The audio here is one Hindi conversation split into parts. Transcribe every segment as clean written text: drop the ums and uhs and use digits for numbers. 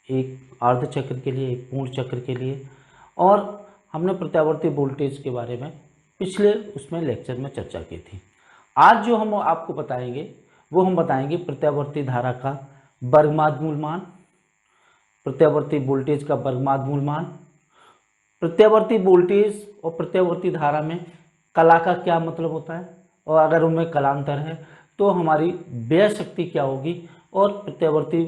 एक अर्ध चक्र के लिए, एक पूर्ण चक्र के लिए, और हमने प्रत्यावर्ती वोल्टेज के बारे में पिछले उसमें लेक्चर में चर्चा की थी। आज जो हम आपको बताएंगे वो हम बताएंगे प्रत्यावर्ती धारा का वर्गमाद मूल मान, प्रत्यावर्ती वोल्टेज का वर्गमाद मूल मान, प्रत्यावर्ती वोल्टेज और प्रत्यावर्ती धारा में कला का क्या मतलब होता है, और अगर उनमें कलांतर है तो हमारी व्यय शक्ति क्या होगी, और प्रत्यावर्ती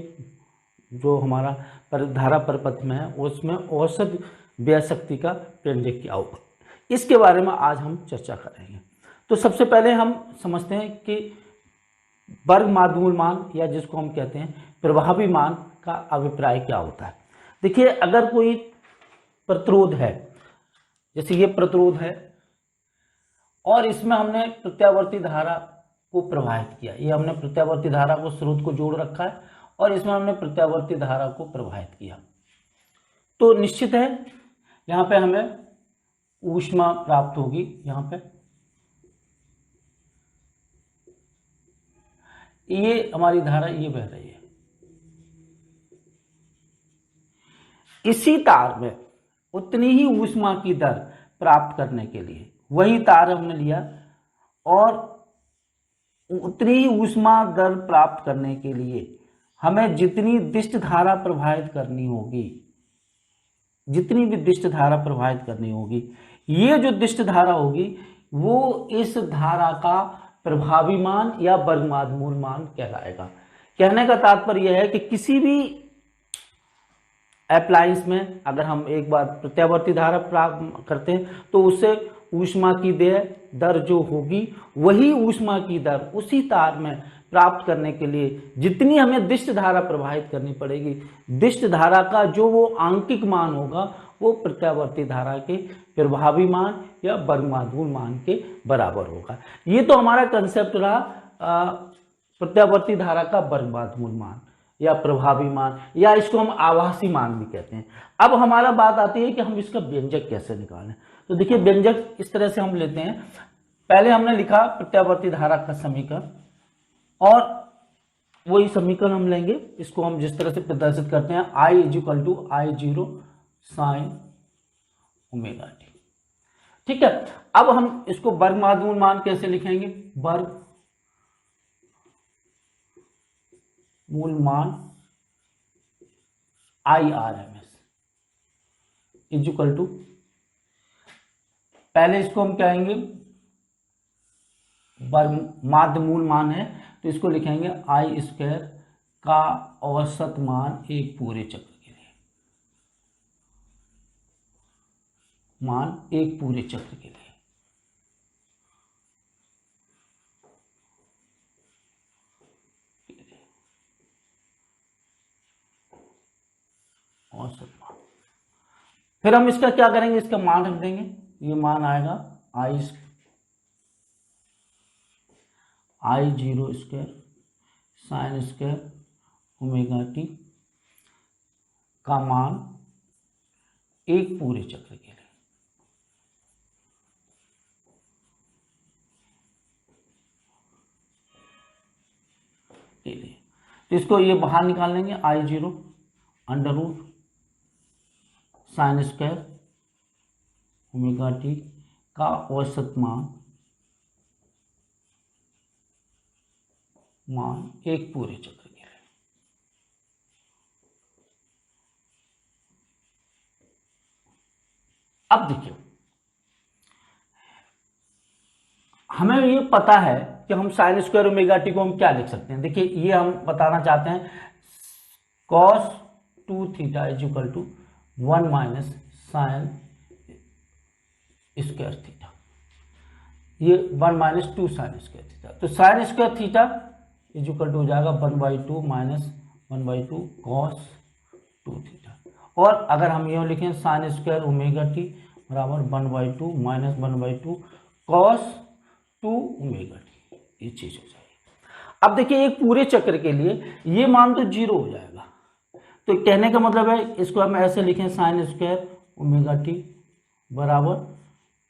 जो हमारा धारा परिपथ में है उसमें औसत व्यय शक्ति का व्यंजक क्या होगा, इसके बारे में आज हम चर्चा करेंगे। तो सबसे पहले हम समझते हैं कि वर्गमाद मूल मान या जिसको हम कहते हैं प्रभावी मान का अभिप्राय क्या होता है। देखिए, अगर कोई प्रतिरोध है, जैसे ये प्रतिरोध है और इसमें हमने प्रत्यावर्ती धारा को प्रवाहित किया, ये हमने प्रत्यावर्ती धारा को स्रोत को जोड़ रखा है और इसमें हमने प्रत्यावर्ती धारा को प्रवाहित किया, तो निश्चित है यहाँ पे हमें ऊष्मा प्राप्त होगी। यहाँ पे ये हमारी धारा ये बह रही है, इसी तार में उतनी ही ऊष्मा की दर प्राप्त करने के लिए वही तार हमने लिया और उतनी ही ऊष्मा दर प्राप्त करने के लिए हमें जितनी दिष्ट धारा प्रवाहित करनी होगी, जितनी भी दिष्ट धारा प्रवाहित करनी होगी, ये जो दिष्ट धारा होगी वो इस धारा का प्रभावी मान या वर्गमाद मूल मान कहलाएगा। कहने का तात्पर्य यह है कि किसी भी अप्लायंस में अगर हम एक बार प्रत्यावर्ती धारा प्राप्त करते हैं तो उससे ऊष्मा की दर जो होगी वही ऊष्मा की दर उसी तार में प्राप्त करने के लिए जितनी हमें दिष्ट धारा प्रवाहित करनी पड़ेगी, दिष्ट धारा का जो वो आंकिक मान होगा वो प्रत्यावर्ती धारा के प्रभावी मान या वर्गमाद मूल मान के बराबर होगा। ये तो हमारा कंसेप्ट रहा प्रत्यावर्ती धारा का वर्गमाद मूल मान या प्रभावी मान, या इसको हम आभासी मान भी कहते हैं। अब हमारा बात आती है कि हम इसका व्यंजक कैसे निकालें। तो देखिए, व्यंजक इस तरह से हम लेते हैं, पहले हमने लिखा प्रत्यावर्ती धारा का समीकरण और वही समीकरण हम लेंगे, इसको हम जिस तरह से प्रदर्शित करते हैं I = I0 sin ωt। ठीक है, अब हम इसको वर्गमाद मूल मान कैसे लिखेंगे, वर्ग मूल मान IRMS = पहले इसको हम कहेंगे वर्गमाद मूल मान है तो इसको लिखेंगे I² का औसत मान एक पूरे चक्र के लिए, मान एक पूरे चक्र के लिए। औसत मान, फिर हम इसका क्या करेंगे, इसका मान रख देंगे, ये मान आएगा I0² sin² ωt का मान एक पूरे चक्र के लिए। तो इसको ये बाहर निकाल लेंगे, I0 √ sin² ωt का औसत मान एक पूरे चक्र के लिए। अब देखिए, हमें ये पता है कि हम sin² ωt को हम क्या लिख सकते हैं। देखिए, ये हम बताना चाहते हैं cos 2θ = 1 - sin² θ, ये 1 - 2 sin² θ, तो sin² θ हो जाएगा 1/2 - 1/2 cos 2θ। और अगर हम ये लिखें sin² ωt बराबर 1/2 - 1/2 cos 2ωt, ये चीज हो जाएगी। अब देखिए, एक पूरे चक्र के लिए ये मान तो 0 हो जाएगा, तो कहने का मतलब है इसको हम ऐसे लिखें sin² ωt बराबर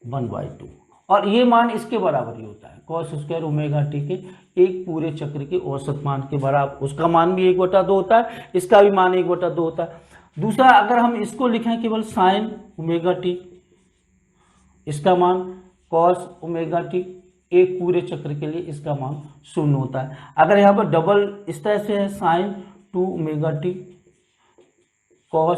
1/2 और ये मान इसके बराबर ही होता है कॉस स्क्वायर ओमेगा टी के एक पूरे चक्र के औसत मान के बराबर। उसका मान भी 1/2 होता है, इसका भी मान 1/2 होता है। दूसरा अगर हम इसको लिखें केवल साइन ओमेगा टी, इसका मान कॉस ओमेगा टी एक पूरे चक्र के लिए इसका मान 0 होता है। अगर यहाँ पर डबल इस तरह से है sine 2 omega t cos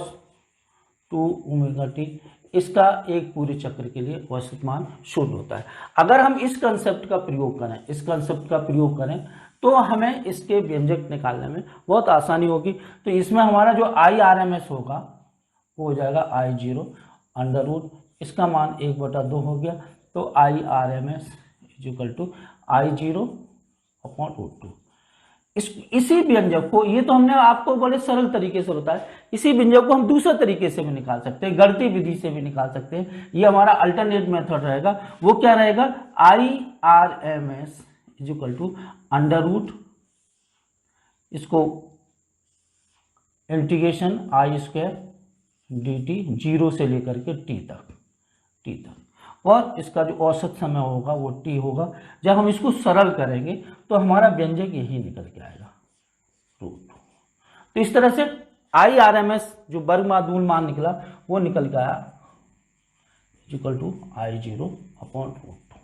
2 omega t, इसका एक पूरे चक्र के लिए औसत मान 0 होता है। अगर हम इस कंसेप्ट का प्रयोग करें, इस कंसेप्ट का प्रयोग करें तो हमें इसके व्यंजक निकालने में बहुत आसानी होगी। तो इसमें हमारा जो IRMS होगा वो हो जाएगा I0 अंडर रूट, इसका मान 1/2 हो गया। तो IRMS equal to I0 upon root 2। इसी व्यंजक को, ये तो हमने आपको बड़े सरल तरीके से बताया, इसी व्यंजक को हम दूसरे तरीके से भी निकाल सकते हैं, गणितीय विधि से भी निकाल सकते हैं। ये हमारा अल्टरनेट मेथड रहेगा। वो क्या रहेगा, IRMS equal to under root, इसको इंटीग्रेशन I² dt 0 से लेकर के t तक, और इसका जो औसत समय होगा वो t होगा। जब हम इसको सरल करेंगे तो हमारा व्यंजक यही निकल के आएगा रूट। तो इस तरह से IRMS जो वर्गमूल मान निकला वो निकल के आया equal to I0 upon root 2।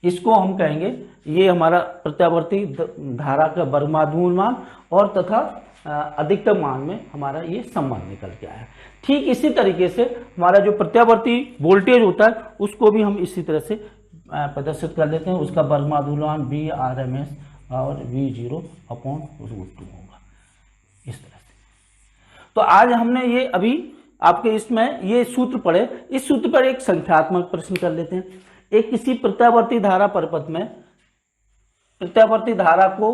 इसको हम कहेंगे ये हमारा प्रत्यावर्ती धारा का वर्गमूल मान और तथा अधिकतम मान में हमारा ये संबंध निकल के आया। ठीक इसी तरीके से हमारा जो प्रत्यावर्ती वोल्टेज होता है उसको भी हम इसी तरह से प्रदर्शित कर लेते हैं। उसका वर्गमूल मान VRMS और V0 अपॉन रूट 2 होगा इस तरह से। तो आज हमने ये अभी आपके इसमें ये सूत्र पढ़े। इस सूत्र पर एक संख्यात्मक प्रश्न कर लेते हैं। एक किसी प्रत्यावर्ती धारा परिपथ में प्रत्यावर्ती धारा को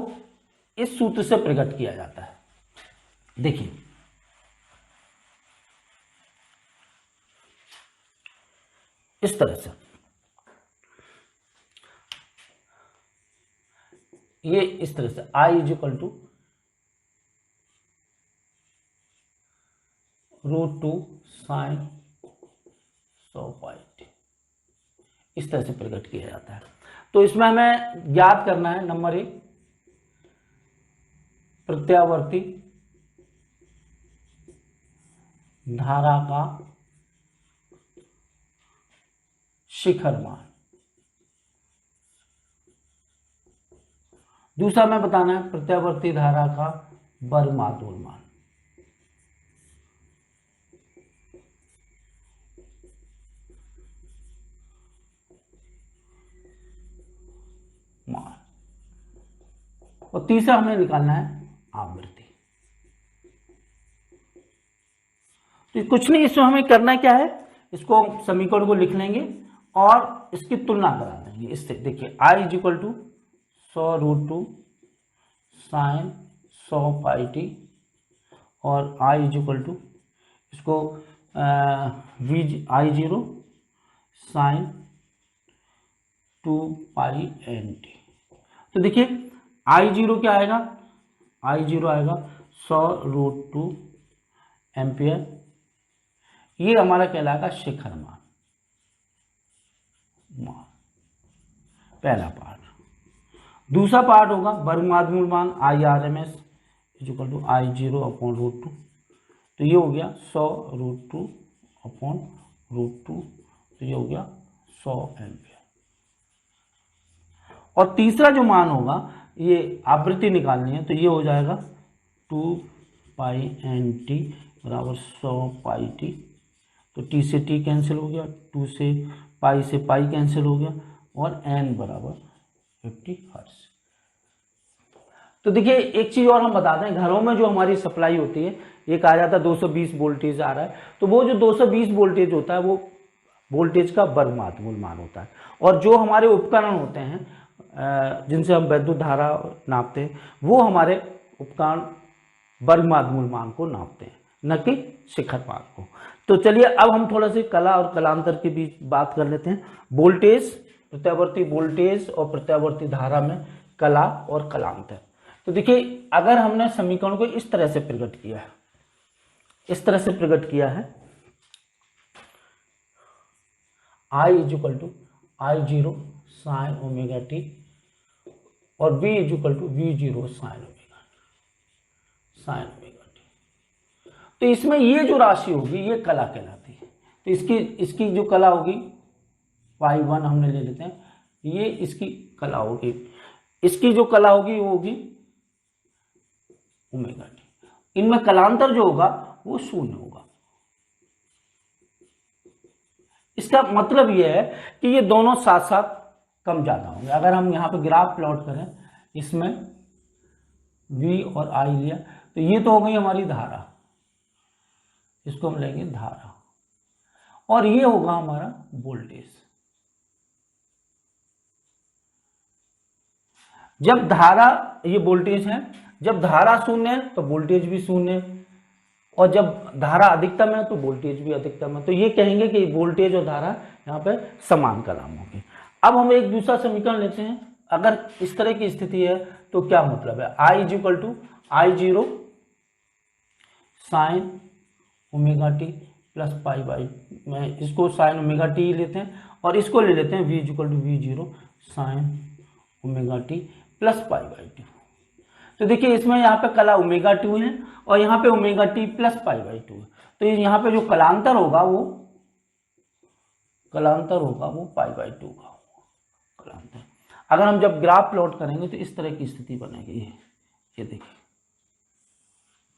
इस सूत्र से प्रकट किया जाता है। देखिए इस तरह से, ये इस तरह से I equal to root 2 sine 100 pi t, इस तरह से प्रकट किया जाता है। तो इसमें हमें ज्ञात करना है नंबर 1 प्रत्यावर्ती धारा का शिखर मान। दूसरा में बताना है प्रत्यावर्ती धारा का वर्गमूल मान। और तीसरा हमें निकालना है आवृत्ति। तो कुछ नहीं, इसमें हमें करना क्या है, इसको समीकरण को लिख लेंगे और इसकी तुलना करा देंगे इससे। देखिए I equal to 100 root 2 sine 100 pi t और I इक्वल टू इसको I0 साइन 2 पाई nt। तो देखिए I0 क्या आएगा, I0 आएगा 100 रूट 2 एम्पियर। ये हमारा कहलाएगा शिखर मान, पहला पार्ट। दूसरा पार्ट होगा वर्गमूल मान IRMS equal to I0 upon root 2। तो ये हो गया 100 रूट 2 अपॉन रूट 2, तो ये हो गया 100 एम्पियर। और तीसरा जो मान होगा, ये आवृत्ति निकालनी है, तो ये हो जाएगा 2 पाई nt बराबर 100 पाई t। तो t से t कैंसिल हो गया, 2 से पाई कैंसिल हो गया और n बराबर 50 हर्ट्ज। तो देखिए एक चीज़ और हम बता दें, घरों में जो हमारी सप्लाई होती है, एक आ जाता है 220 वोल्टेज आ रहा है, तो वो जो 220 वोल्टेज होता है वो वोल्टेज का वर्गमूल मान होता है। और जो हमारे उपकरण होते हैं जिनसे हम वैद्युत धारा नापते हैं, वो हमारे उपकरण वर्गमूल मान को नापते हैं, न कि शिखर मान को। तो चलिए अब हम थोड़ा सी कला और कलांतर के बीच बात कर लेते हैं। वोल्टेज, प्रत्यावर्ती वोल्टेज और प्रत्यावर्ती धारा में कला और कलांतर। तो देखिए अगर हमने समीकरण को इस तरह से प्रकट किया है, इस तरह से प्रकट किया है, I is equal to I zero sine omega T और V is equal to V zero sine omega T. तो इसमें ये जो राशि होगी ये कला कहलाती है। तो इसकी जो कला होगी पाई वन हमने ले लेते हैं, ये इसकी कला होगी, इसकी जो कला होगी वो होगी ओमेगा टी। इनमें कलांतर जो होगा वो शून्य होगा। इसका मतलब ये है कि ये दोनों साथ साथ कम ज्यादा होंगे। अगर हम यहाँ पे ग्राफ प्लॉट करें, इसमें V और I लिया तो ये तो हो गई हमारी धारा, इसको हम लेंगे धारा, और ये होगा हमारा वोल्टेज। जब धारा, ये वोल्टेज है, जब धारा शून्य है तो वोल्टेज भी शून्य है, और जब धारा अधिकतम है तो वोल्टेज भी अधिकतम है। तो ये कहेंगे कि वोल्टेज और धारा यहाँ पे समान कलाम होगी। अब हम एक दूसरा समीकरण लेते हैं। अगर इस तरह की स्थिति है तो क्या मतलब है, I is equal to I zero sine omega t plus pi by, मैं इसको साइन ओमेगा टी लेते हैं और इसको ले लेते हैं V is equal to V zero sine omega t plus pi by t. तो देखिए इसमें यहाँ पे कला ओमेगा टू है और यहाँ पे omega t plus pi by to है। तो यहाँ पे जो कलांतर होगा वो पाई बाई टू का होगा कलांतर। अगर हम जब ग्राफ प्लॉट करेंगे तो इस तरह की स्थिति बनेगी। ये देखिए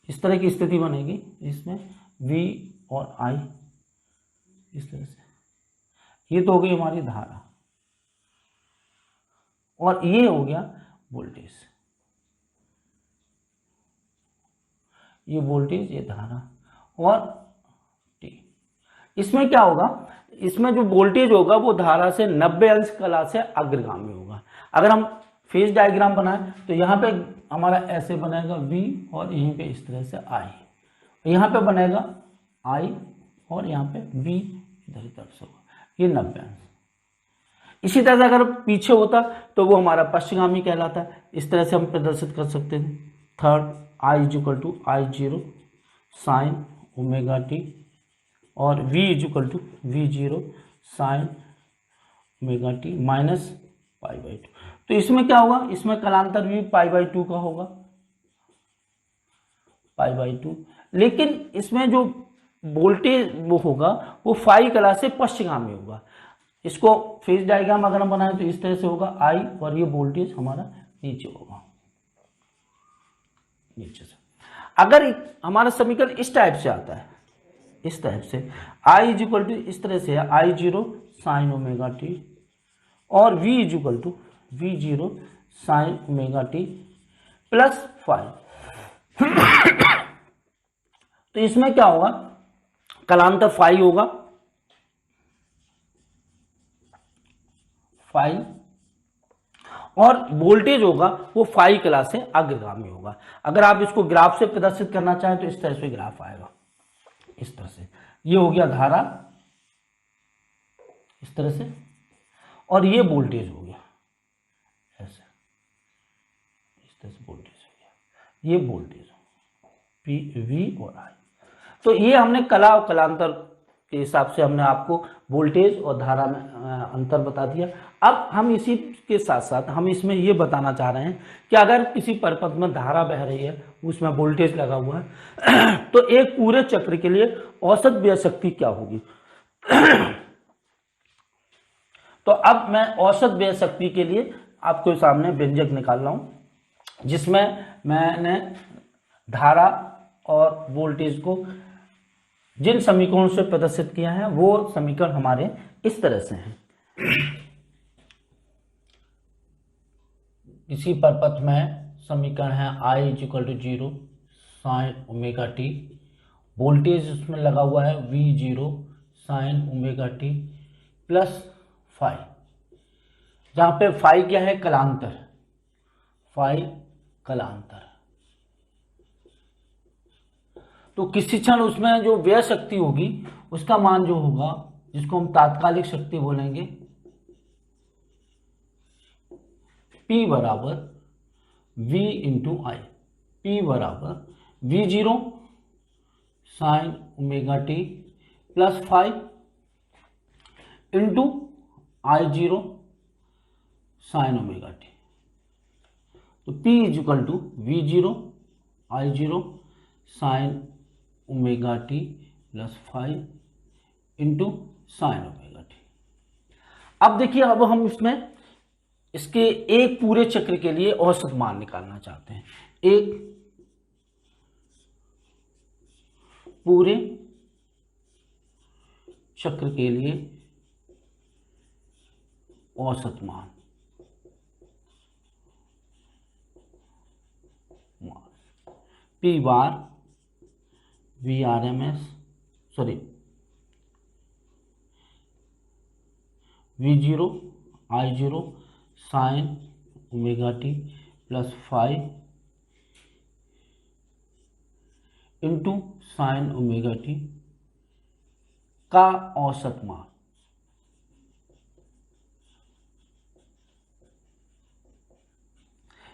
इस तरह की स्थिति बनेगी, इसमें V और I इस तरह से, ये तो हो गई हमारी धारा और ये हो गया वोल्टेज, ये वोल्टेज, ये धारा और T। इसमें क्या होगा, इसमें जो वोल्टेज होगा वो धारा से 90 अंश कला से अग्रगामी होगा। अगर हम फेज डायग्राम बनाएं तो यहाँ पे हमारा ऐसे बनेगा V और यहीं पे इस तरह से I, यहाँ पे बनेगा I और यहाँ पे V इधर तरफ से होगा, ये 90 अंश। इसी तरह से अगर पीछे होता तो वो हमारा पश्चिमगामी कहलाता है। इस तरह से हम प्रदर्शित कर सकते हैं। Third, I is equal to I zero sine omega T और V is equal to V zero sine omega t minus pi by two. तो इसमें क्या होगा, इसमें कलांतर भी पाई बाई टू का होगा, पाई बाई टू। लेकिन इसमें जो वोल्टेज वो होगा वो फाई कला से पश्चिमगामी होगा। इसको फेज डायग्राम अगर हम बनाएं तो इस तरह से होगा I और ये वोल्टेज हमारा नीचे होगा, नीचे से। अगर हमारा समीकरण इस टाइप से आता है, इस टाइप से I इज इक्वल टू इस तरह से है I zero sine omega T और V is equal to V zero sine omega t plus five. तो इसमें क्या होगा, कलांतर फाई होगा, फाई, और वोल्टेज होगा वो फाई कला से अग्रगामी होगा। अगर आप इसको ग्राफ से प्रदर्शित करना चाहें तो इस तरह से ग्राफ आएगा, इस तरह से। ये हो गया धारा इस तरह से, और ये वोल्टेज हो गया ऐसे, इस तरह से वोल्टेज हो गया, ये वोल्टेज पी वी और आई। तो ये हमने कला और कलांतर के हिसाब से हमने आपको वोल्टेज और धारा में अंतर बता दिया। अब हम इसी के साथ साथ हम इसमें ये बताना चाह रहे हैं कि अगर किसी परिपथ में धारा बह रही है, उसमें वोल्टेज लगा हुआ है, तो एक पूरे चक्र के लिए औसत व्यय शक्ति क्या होगी। तो अब मैं औसत व्यय शक्ति के लिए आपके सामने व्यंजक निकाल रहा हूं, जिसमें मैंने धारा और वोल्टेज को जिन समीकरणों से प्रदर्शित किया है वो समीकरण हमारे इस तरह से हैं। इसी परिपथ में समीकरण है I is equal to zero sine omega t, voltage उसमें लगा हुआ है V zero sine omega t plus phi, जहां पे फाई क्या है, कलांतर, फाई कलांतर। तो किसी क्षण उसमें जो व्यय शक्ति होगी उसका मान जो होगा, जिसको हम तात्कालिक शक्ति बोलेंगे, P बराबर V इंटू आई, P बराबर V zero sine omega t plus five into I0 sine omega T. तो P is equal to V0 I0 sine omega t plus 5 into sine omega t. अब देखिए, अब हम इसमें इसके एक पूरे चक्र के लिए औसत मान निकालना चाहते हैं। एक पूरे चक्र के लिए औसत मान P बार VRMS V0 I0 sine omega t plus 5 into sine omega t का औसत मान।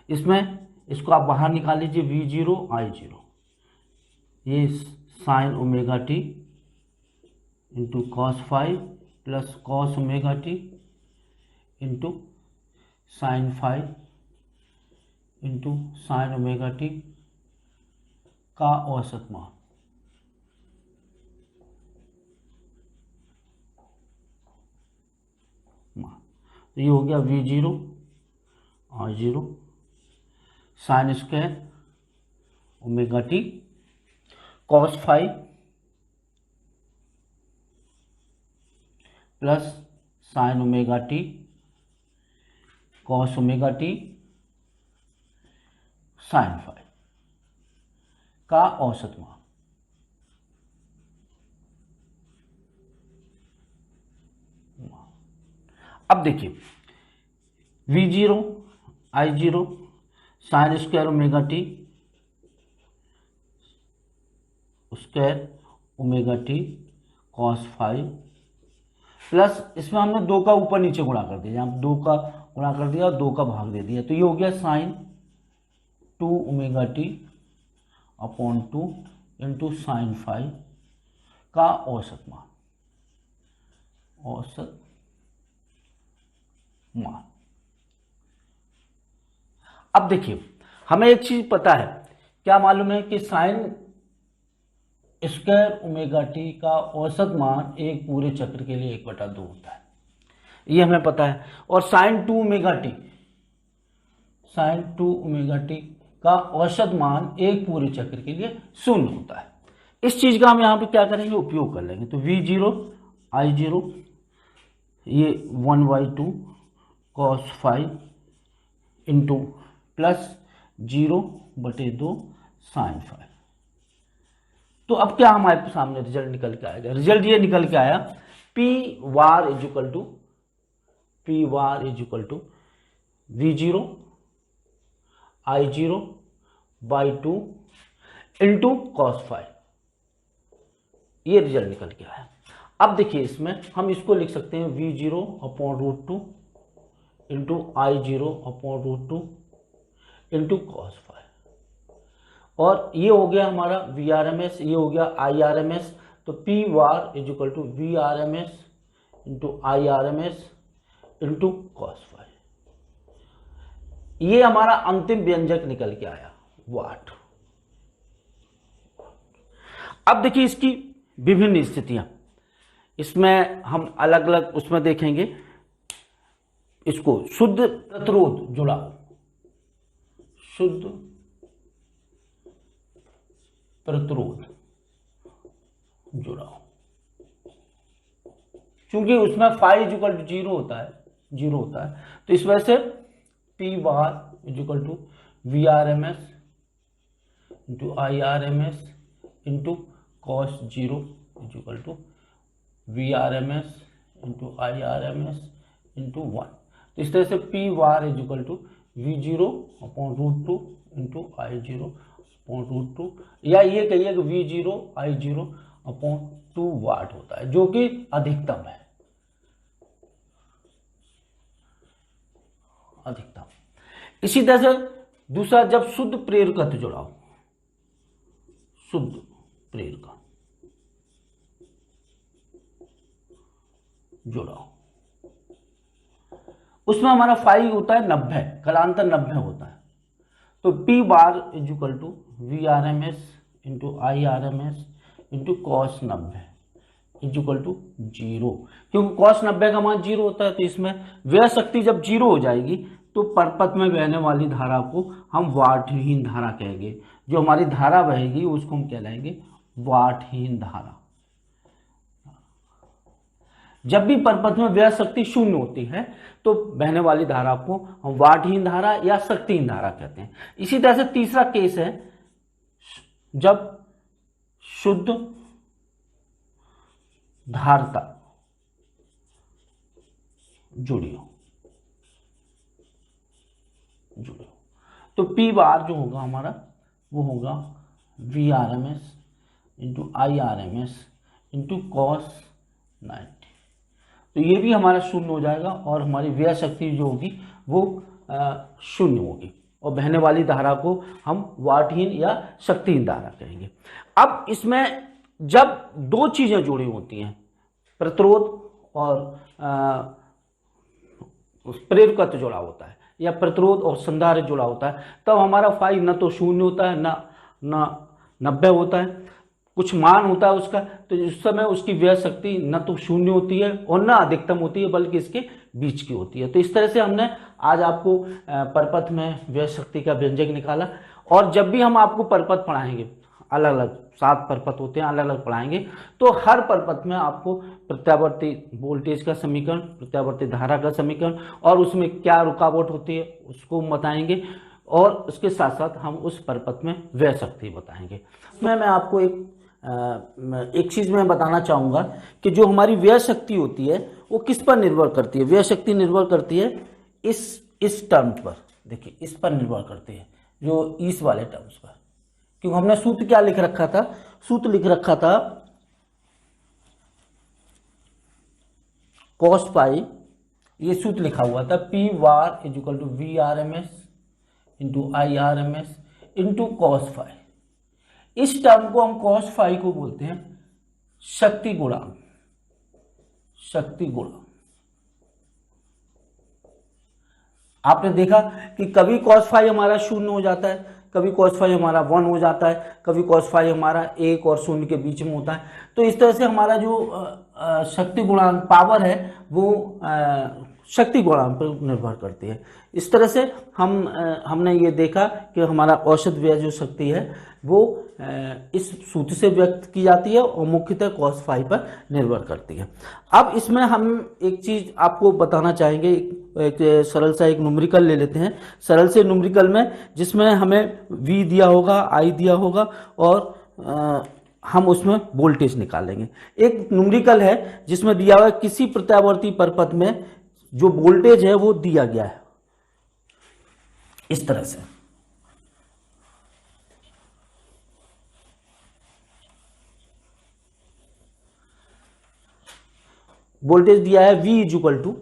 इसमें इसको आप बाहर निकाल लीजिए, V0 I0 ये sine omega t into cos 5 plus cos omega t into sine 5 into sine omega t का औसत मान। तो ये हो गया V0 I0 sine square omega t cos 5 plus sine omega t cos omega t sine 5 का औसत मान। अब देखिए, V0 I0 sine square omega t square omega t cos 5 plus इसमें हमने 2 का ऊपर नीचे गुणा कर दिया, यहाँ 2 का गुणा कर दिया और 2 का भाग दे दिया, तो ये हो गया sine 2 omega t upon 2 into sine 5 का औसत मान। औसत मान। अब देखिए, हमें एक चीज पता है, क्या मालूम है कि साइन स्क्वायर ओमेगा टी का औसत मान एक पूरे चक्र के लिए 1/2 होता है, ये हमें पता है। और साइन 2 ओमेगा टी का औसत मान एक पूरे चक्र के लिए 0 होता है। इस चीज का हम यहाँ पे क्या करेंगे, उपयोग कर लेंगे। तो V0 I0 ये 1/2 cos 5 इंटू प्लस 0/2 साइन 5। तो अब क्या हमारे सामने रिजल्ट निकल के आएगा, रिजल्ट ये निकल के आया P bar is equal to V0 I0 by 2 into cos 5, ये रिजल्ट निकल के आया। अब देखिए, इसमें हम इसको लिख सकते हैं V0 upon √2 into I0 upon √2 into cos 5, और ये हो गया हमारा VRMS, ये हो गया IRMS। तो P bar is equal to VRMS into IRMS into cos 5, ये हमारा अंतिम व्यंजक निकल के आया, वाट। अब देखिए इसकी विभिन्न स्थितियां, इसमें हम अलग अलग उसमें देखेंगे। इसको शुद्ध प्रतिरोध जुड़ाव, शुद्ध प्रतिरोध जुड़ाव, क्योंकि उसमें फाई इज इक्वल टू 0 होता है, तो इस वजह से P bar is equal to VRMS into IRMS into cos 0 is equal to VRMS into IRMS into 1। तो इस तरह से P bar is equal to V0 upon √2 into I0 upon √2, या ये कहिए कि V0 I0 अपॉन 2 वाट होता है, जो कि अधिकतम है, अधिकतम। इसी तरह से दूसरा, जब शुद्ध प्रेरकत्व जुड़ाव, शुद्ध प्रेरकत्व जुड़ाव। उसमें हमारा फाई होता है 90, कालांतर 90 होता है। तो P bar is equal to VRMS into IRMS into cos 90 is equal to 0, क्योंकि कॉस 90 का मान 0 होता है। तो इसमें व्यय शक्ति जब 0 हो जाएगी तो परपथ में बहने वाली धारा को हम वाटहीन धारा कहेंगे। जो हमारी धारा बहेगी उसको हम कहलाएंगे वाटहीन धारा। जब भी परपथ में व्यय शक्ति 0 होती है तो बहने वाली धारा को हम वाटहीन धारा या शक्तिहीन धारा कहते हैं। इसी तरह से तीसरा केस है जब शुद्ध धारता जुड़ी हो। तो P बार जो होगा हमारा वो होगा VRMS into IRMS into cos 90। तो ये भी हमारा शून्य हो जाएगा और हमारी व्यय शक्ति जो होगी वो शून्य होगी और बहने वाली धारा को हम वाटहीन या शक्तिहीन धारा कहेंगे। अब इसमें जब दो चीजें जुड़ी होती हैं, प्रतिरोध और प्रेरकत्व जुड़ा होता है या प्रतिरोध और संधारित्र जुड़ा होता है, तब हमारा फाई न तो शून्य होता है न 90 होता है, कुछ मान होता है उसका। तो उस समय उसकी व्यय शक्ति न तो शून्य होती है और न अधिकतम होती है, बल्कि इसके बीच की होती है। तो इस तरह से हमने आज आपको परपथ में व्यय शक्ति का व्यंजक निकाला। और जब भी हम आपको परपथ पढ़ाएंगे, अलग अलग 7 परपथ होते हैं, अलग अलग पढ़ाएंगे, तो हर परपथ में आपको प्रत्यावर्ती वोल्टेज का समीकरण, प्रत्यावर्ती धारा का समीकरण और उसमें क्या रुकावट होती है उसको बताएंगे और उसके साथ साथ हम उस परपथ में व्यय शक्ति बताएंगे। मैं आपको एक चीज़ मैं बताना चाहूँगा कि जो हमारी व्यय शक्ति होती है वो किस पर निर्भर करती है। व्यय शक्ति निर्भर करती है इस टर्म पर, देखिए इस पर निर्भर करती है, जो इस वाले टर्म्स पर। क्योंकि हमने सूत्र क्या लिख रखा था, सूत्र लिख रखा था कॉस पाई, ये सूत्र लिखा हुआ था P bar is equal to VRMS into IRMS into cos phi. इस टर्म को हम कॉस फाई को बोलते हैं शक्ति गुणांक, शक्ति गुणांक। आपने देखा कि कभी कॉस फाई हमारा 0 हो जाता है, कभी कॉस फाई हमारा 1 हो जाता है, कभी कॉस फाई हमारा 1 और 0 के बीच में होता है। तो इस तरह से हमारा जो शक्ति गुणांक पावर है वो शक्ति गुणांक पर निर्भर करती है। इस तरह से हमने ये देखा कि हमारा औसत व्यय जो शक्ति है वो इस सूत्र से व्यक्त की जाती है और मुख्यतः कॉस फाई पर निर्भर करती है। अब इसमें हम एक चीज आपको बताना चाहेंगे, एक सरल सा एक न्यूमेरिकल ले लेते हैं। सरल से न्यूमेरिकल में जिसमें हमें V दिया होगा, I दिया होगा और हम उसमें वोल्टेज निकालेंगे। एक न्यूमेरिकल है जिसमें दिया हुआ है किसी प्रत्यावर्ती परपथ में जो वोल्टेज है वो दिया गया है इस तरह से। वोल्टेज दिया है V is equal to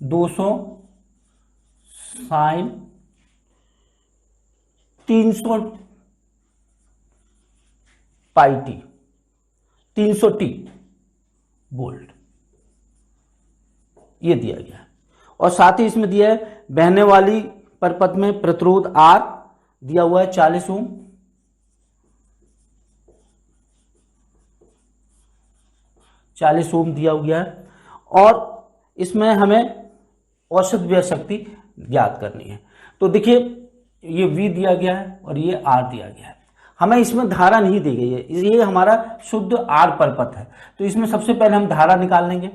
200 sine 300 pi t, 300 t volt ये दिया गया है। और साथ ही इसमें दिया है बहने वाली परपथ में प्रतिरोध R दिया हुआ है 40 ओम, दिया गया है। और इसमें हमें औसत व्यय शक्ति ज्ञात करनी है। तो देखिए ये V दिया गया है और ये R दिया गया है। हमें इसमें धारा नहीं दी गई है, ये हमारा शुद्ध R परपथ है। तो इसमें सबसे पहले हम धारा निकाल लेंगे।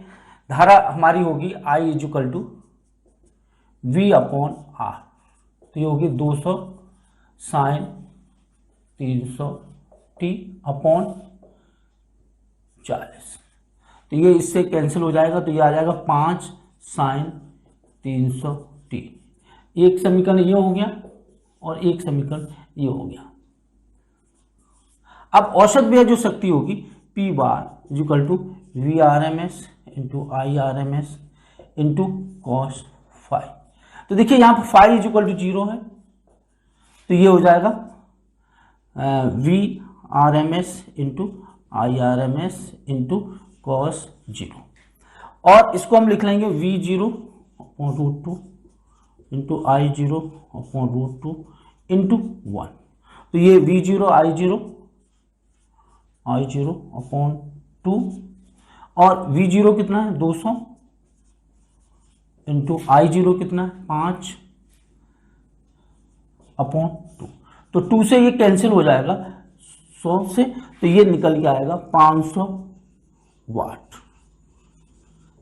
धारा हमारी होगी I is equal to V upon R। तो ये होगी 200 साइन 300 टी अपॉन 40। तो ये इससे कैंसिल हो जाएगा, तो ये आ जाएगा 5 साइन 300 टी। एक समीकरण ये हो गया और एक समीकरण ये हो गया। अब औसत व्यय जो शक्ति होगी P bar is equal to VRMS into IRMS into cos phi. तो देखिए यहाँ पर फाई इज इक्वल टू 0 है, तो ये हो जाएगा VRMS into IRMS into cos 0। और इसको हम लिख लेंगे V0 upon root 2 into I0 upon root 2 into 1। तो ये V0 I0 अपॉन 2 और V0 कितना है 200 इंटू I0 कितना है 5 अपॉन 2। तो 2 से ये कैंसिल हो जाएगा 100 से, तो ये निकल के आएगा 500 वाट।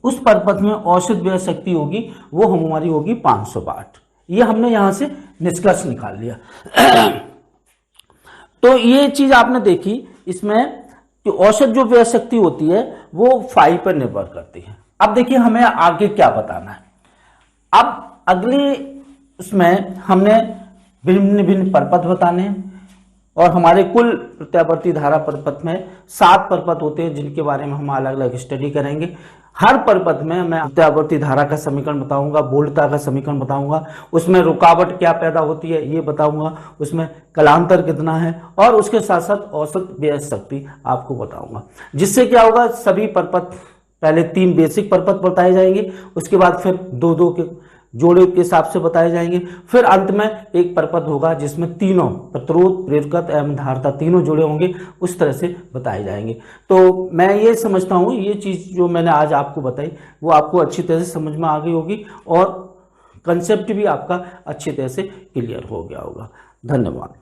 उस परपथ में औसत व्यय शक्ति होगी वो हमारी होगी 500 वाट। ये हमने यहां से निष्कर्ष निकाल लिया। तो ये चीज आपने देखी इसमें कि औसत जो व्यय शक्ति होती है वो फाई पर निर्भर करती है। अब देखिए हमें आगे क्या बताना है। अब अगले उसमें हमने भिन्न भिन्न परपथ बताने हैं और हमारे कुल प्रत्यावर्ती धारा परपथ में 7 परपथ होते हैं जिनके बारे में हम अलग अलग स्टडी करेंगे। हर परपथ में मैं प्रत्यावर्ती धारा का समीकरण बताऊंगा, बोल्टता का समीकरण बताऊंगा, उसमें रुकावट क्या पैदा होती है ये बताऊंगा, उसमें कलांतर कितना है और उसके साथ साथ औसत व्यय शक्ति आपको बताऊंगा। जिससे क्या होगा, सभी परपथ पहले 3 बेसिक परपथ बताए जाएंगे, उसके बाद फिर 2-2 के जोड़े के हिसाब से बताए जाएंगे, फिर अंत में एक परपथ होगा जिसमें तीनों प्रतिरोध, प्रेरकत्व एवं धारिता तीनों जुड़े होंगे, उस तरह से बताए जाएंगे। तो मैं ये समझता हूँ ये चीज़ जो मैंने आज आपको बताई वो आपको अच्छी तरह से समझ में आ गई होगी और कंसेप्ट भी आपका अच्छी तरह से क्लियर हो गया होगा। धन्यवाद।